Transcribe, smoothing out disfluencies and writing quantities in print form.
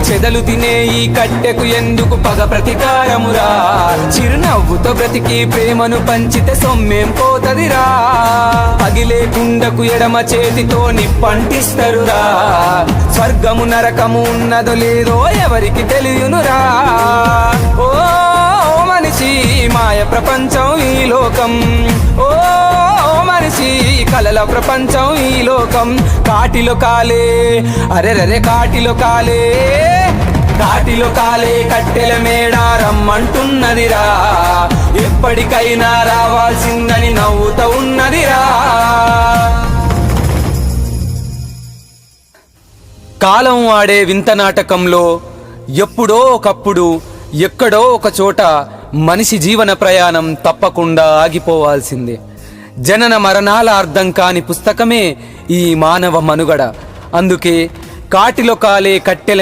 చెదలు తినే ఈ కట్టెకు ఎందుకు పగ ప్రతీకారమురా? చిరునవ్వుతో బ్రతికి ప్రేమను పంచితే సొమ్మేం పోతదిరా? పగిలే కుండకు ఎడమ చేతితో నిప్పంటిస్తరురా. స్వర్గము నరకము ఉన్నదో లేదో ఎవరికి తెలియనురా. ఓ మనిషి మాయ ప్రపంచం ఈ లోకం, ఓ మనిషి కలల ప్రపంచం ఈ లోకం. కాటిలో కాలే అరెరరే కాటిలో కాలే, కాటిలో కాలే కట్టెల మేడ రమ్మంటున్నదిరా. ఎప్పటికైనా రావాల్సిందని నవ్వుతూ ఉన్నదిరా. కాలం ఆడే వింత నాటకంలో ఎప్పుడో ఒకప్పుడు ఎక్కడో ఒక చోట మనిషి జీవన ప్రయాణం తప్పకుండా ఆగిపోవాల్సిందే. జనన మరణాల అర్థం కాని పుస్తకమే ఈ మానవ మనుగడ. అందుకే కాటిలో కాలే కట్టెల